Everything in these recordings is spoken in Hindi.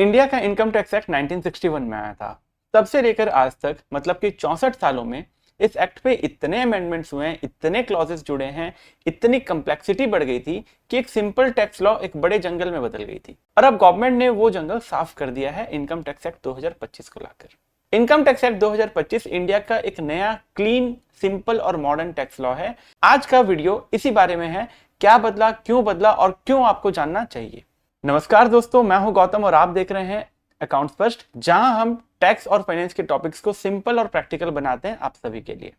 इंडिया का इनकम टैक्स एक्ट 1961 में आया था। तब से लेकर आज तक मतलब कि 64 सालों में इस एक्ट पे इतने अमेंडमेंट्स हुए हैं, इतने क्लॉजेस जुड़े हैं, इतनी कम्प्लेक्सिटी बढ़ गई थी कि एक सिंपल टैक्स लॉ एक बड़े जंगल में बदल गई थी। और अब गवर्नमेंट ने वो जंगल साफ कर दिया है इनकम टैक्स एक्ट 2025 को लाकर। इनकम टैक्स एक्ट 2025 इंडिया का एक नया क्लीन, सिंपल और मॉडर्न टैक्स लॉ है। आज का वीडियो इसी बारे में है, क्या बदला और क्यों आपको जानना चाहिए। नमस्कार दोस्तों, मैं हूं गौतम और आप देख रहे हैं अकाउंट्स फर्स्ट, जहां हम टैक्स और फाइनेंस के टॉपिक्स को सिंपल और प्रैक्टिकल बनाते हैं आप सभी के लिए।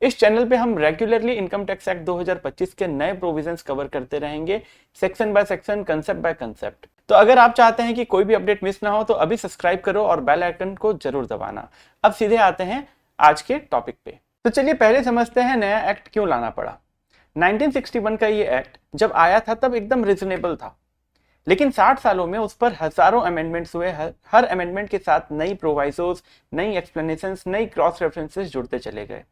इस चैनल पे हम रेगुलरली इनकम टैक्स एक्ट 2025 के नए प्रोविजंस कवर करते रहेंगे, section by section, concept by concept. तो अगर आप चाहते हैं कि कोई भी अपडेट मिस ना हो तो अभी सब्सक्राइब करो और बेल आइकन को जरूर दबाना। अब सीधे आते हैं आज के टॉपिक पे। तो चलिए पहले समझते हैं नया एक्ट क्यों लाना पड़ा। 1961 का ये एक्ट जब आया था तब एकदम रिजनेबल था, लेकिन 60 सालों में उस पर हजारों अमेंडमेंट्स हुए। हर अमेंडमेंट के साथ नई प्रोवाइजोस, नई एक्सप्लेनेशंस, नई क्रॉस रेफरेंसेस जुड़ते चले गए,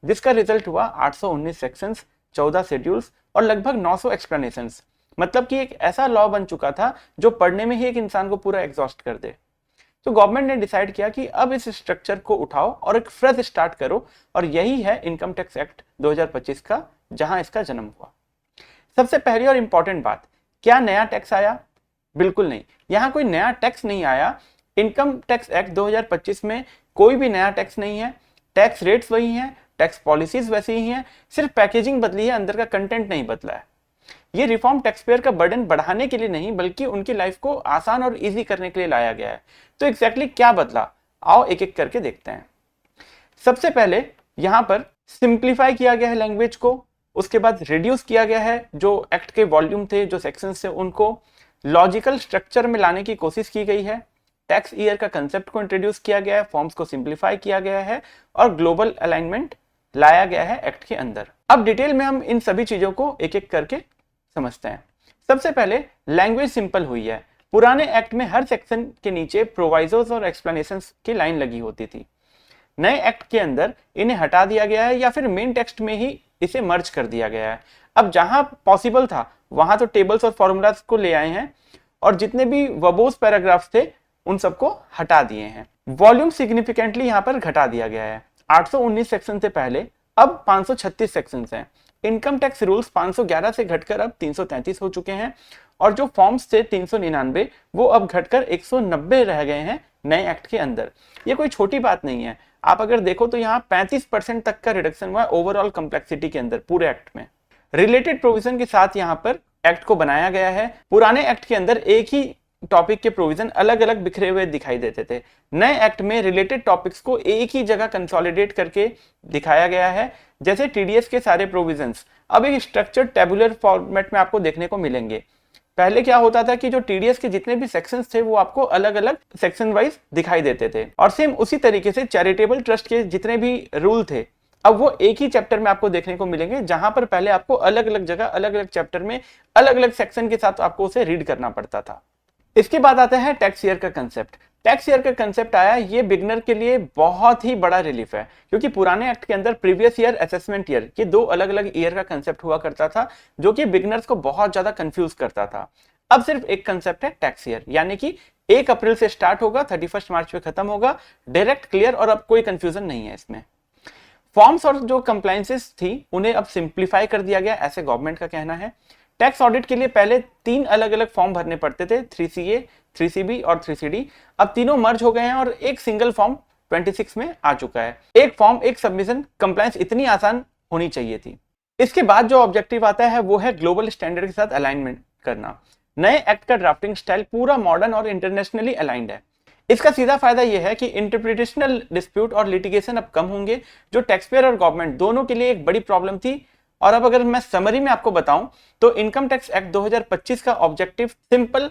जिसका रिजल्ट हुआ 819 सेक्शंस, 14 शेड्यूल्स और लगभग 900 एक्सप्लेनेशंस। मतलब कि एक ऐसा लॉ बन चुका था जो पढ़ने में ही एक इंसान को पूरा एग्जॉस्ट कर दे। तो गवर्नमेंट ने डिसाइड किया कि अब इस स्ट्रक्चर को उठाओ और एक फ्रेश स्टार्ट करो, और यही है इनकम टैक्स एक्ट 2025 का, जहां इसका जन्म हुआ। सबसे पहली और इंपॉर्टेंट बात, क्या नया टैक्स आया? बिल्कुल नहीं, यहां कोई नया टैक्स नहीं आया। इनकम टैक्स एक्ट 2025 में कोई भी नया टैक्स नहीं है। टैक्स रेट्स वही हैं, टैक्स पॉलिसीज वैसी ही हैं, सिर्फ पैकेजिंग बदली है, अंदर का कंटेंट नहीं बदला है। ये रिफॉर्म टैक्स पेयर का बर्डन बढ़ाने के लिए नहीं, बल्कि उनकी लाइफ को आसान और इजी करने के लिए लाया गया है। तो एग्जैक्टली क्या बदला, आओ एक एक करके देखते हैं। सबसे पहले यहां पर सिंप्लीफाई किया गया है लैंग्वेज को, उसके बाद रिड्यूस किया गया है जो एक्ट के वॉल्यूम थे, जो सेक्शंस थे, उनको लॉजिकल स्ट्रक्चर में लाने की कोशिश की गई है। टैक्स ईयर का कंसेप्ट को इंट्रोड्यूस किया गया है, फॉर्म्स को सिंप्लीफाई किया गया है और ग्लोबल अलाइनमेंट लाया गया है एक्ट के अंदर। अब डिटेल में हम इन सभी चीजों को एक एक करके समझते हैं। सबसे पहले लैंग्वेज सिंपल हुई है। पुराने एक्ट में हर सेक्शन के नीचे प्रोवाइजोस और एक्सप्लेनेशंस की लाइन लगी होती थी। नए एक्ट के अंदर इन्हें हटा दिया गया है या फिर मेन टेक्स्ट में ही इसे मर्ज कर दिया गया है। अब जहां पॉसिबल था वहां तो टेबल्स और फॉर्मूलाज को ले आए हैं, और जितने भी वर्बोस पैराग्राफ्स थे उन सबको हटा दिए हैं। वॉल्यूम सिग्निफिकेंटली यहां पर घटा दिया गया है। 819 सेक्शन से पहले अब 536 सेक्शन हैं। इनकम टैक्स रूल्स 511 से घटकर अब 333 हो चुके हैं, और जो फॉर्म्स थे 399 वो अब घटकर 190 रह गए हैं नए एक्ट के अंदर। ये कोई छोटी बात नहीं है। आप अगर देखो तो यहाँ 35% तक का रिडक्शन हुआ है ओवरऑल कम्प्लेक्सिटी के अंदर पूरे एक्ट में। रिलेटेड प्रोविजन के साथ यहाँ पर एक्ट को बनाया गया है। पुराने एक्ट के अंदर एक ही टॉपिक के प्रोविजन अलग अलग बिखरे हुए दिखाई देते थे। नए एक्ट में रिलेटेड टॉपिक्स को एक ही जगह कंसोलिडेट करके दिखाया गया है। जैसे टीडीएस के सारे प्रोविजंस अब एक स्ट्रक्चर्ड टेबुलर फॉर्मेट में आपको देखने को मिलेंगे। पहले क्या होता था कि जो टीडीएस के जितने भी सेक्शंस थे वो आपको अलग अलग सेक्शन वाइज दिखाई देते थे, और सेम उसी तरीके से चैरिटेबल ट्रस्ट के जितने भी रूल थे अब वो एक ही चैप्टर में आपको देखने को मिलेंगे, जहां पर पहले आपको अलग अलग जगह अलग अलग चैप्टर में अलग अलग सेक्शन के साथ आपको उसे रीड करना पड़ता था। इसके बाद आता है टैक्स ईयर का कंसेप्ट। टैक्स ईयर का कंसेप्ट आया, ये बिगनर के लिए बहुत ही बड़ा रिलीफ है, क्योंकि पुराने एक्ट के अंदर प्रीवियस ईयर, असेसमेंट ईयर, ये दो अलग अलग ईयर का कंसेप्ट हुआ करता था, जो कि बिगनर्स को बहुत ज्यादा कंफ्यूज करता था। अब सिर्फ एक कंसेप्ट है टैक्स ईयर, यानी कि 1 अप्रैल से स्टार्ट होगा, 31 मार्च पे खत्म होगा। डायरेक्ट, क्लियर और अब कोई कंफ्यूजन नहीं है इसमें। फॉर्म्स और जो कंप्लायंसेस थी उन्हें अब सिंप्लीफाई कर दिया गया, ऐसे गवर्नमेंट का कहना है। टैक्स ऑडिट के लिए पहले 3 अलग अलग फॉर्म भरने पड़ते थे, 3CA, 3CB और 3CD। अब तीनों मर्ज हो गए हैं और एक सिंगल फॉर्म 26 में आ चुका है। एक फॉर्म, एक सबमिशन, कंप्लायंस इतनी आसान होनी चाहिए थी। इसके बाद जो ऑब्जेक्टिव आता है वो है ग्लोबल स्टैंडर्ड के साथ अलाइनमेंट करना। नए एक्ट का ड्राफ्टिंग स्टाइल पूरा मॉडर्न और इंटरनेशनली अलाइंड है। इसका सीधा फायदा यह है कि इंटरप्रिटेशनल डिस्प्यूट और लिटिगेशन अब कम होंगे, जो टैक्स पेयर और गवर्नमेंट दोनों के लिए एक बड़ी प्रॉब्लम थी। और अब अगर मैं समरी में आपको बताऊं तो इनकम टैक्स एक्ट 2025 का ऑब्जेक्टिव सिंपल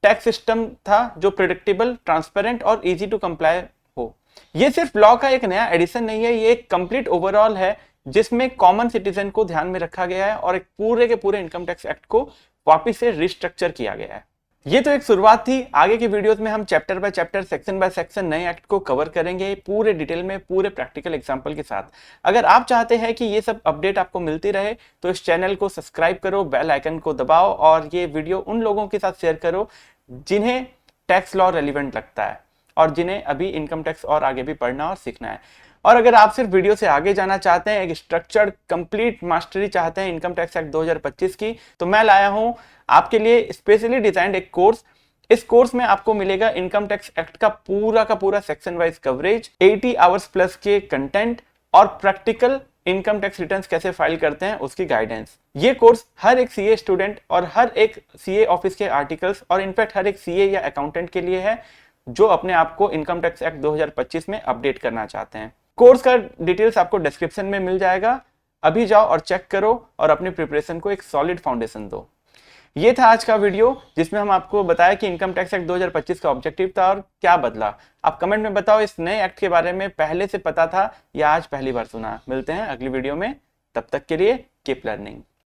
टैक्स सिस्टम था, जो प्रेडिक्टेबल, ट्रांसपेरेंट और इजी टू कंप्लाई हो। यह सिर्फ लॉ का एक नया एडिशन नहीं है, ये एक कंप्लीट ओवरऑल है जिसमें कॉमन सिटीजन को ध्यान में रखा गया है और एक पूरे के पूरे इनकम टैक्स एक्ट को वापिस से रिस्ट्रक्चर किया गया है। ये तो एक शुरुआत थी। आगे की वीडियोस में हम chapter by chapter, section by section नए एक्ट को कवर करेंगे पूरे डिटेल में, पूरे प्रैक्टिकल एग्जांपल के साथ। अगर आप चाहते हैं कि ये सब अपडेट आपको मिलती रहे तो इस चैनल को सब्सक्राइब करो, बेल आइकन को दबाओ और ये वीडियो उन लोगों के साथ शेयर करो जिन्हें टैक्स लॉ रेलिवेंट लगता है और जिन्हें अभी इनकम टैक्स और आगे भी पढ़ना और सीखना है। और अगर आप सिर्फ वीडियो से आगे जाना चाहते हैं, एक स्ट्रक्चर्ड कंप्लीट मास्टरी चाहते हैं इनकम टैक्स एक्ट 2025 की, तो मैं लाया हूं आपके लिए स्पेशली डिजाइंड एक कोर्स। इस कोर्स में आपको मिलेगा इनकम टैक्स एक्ट का पूरा section wise coverage, 80 hours plus के कंटेंट और प्रैक्टिकल इनकम टैक्स रिटर्न्स कैसे फाइल करते हैं उसकी गाइडेंस। ये कोर्स हर एक सीए स्टूडेंट और हर एक सीए ऑफिस के आर्टिकल्स और इनफैक्ट हर एक सीए या अकाउंटेंट के लिए है जो अपने आप को इनकम टैक्स एक्ट 2025 में अपडेट करना चाहते हैं। कोर्स का डिटेल्स आपको डिस्क्रिप्शन में मिल जाएगा, अभी जाओ और चेक करो और अपनी प्रिपरेशन को एक सॉलिड फाउंडेशन दो। ये था आज का वीडियो जिसमें हम आपको बताया कि इनकम टैक्स एक्ट 2025 का ऑब्जेक्टिव था और क्या बदला। आप कमेंट में बताओ इस नए एक्ट के बारे में पहले से पता था या आज पहली बार सुना। मिलते हैं अगली वीडियो में, तब तक के लिए कीप लर्निंग।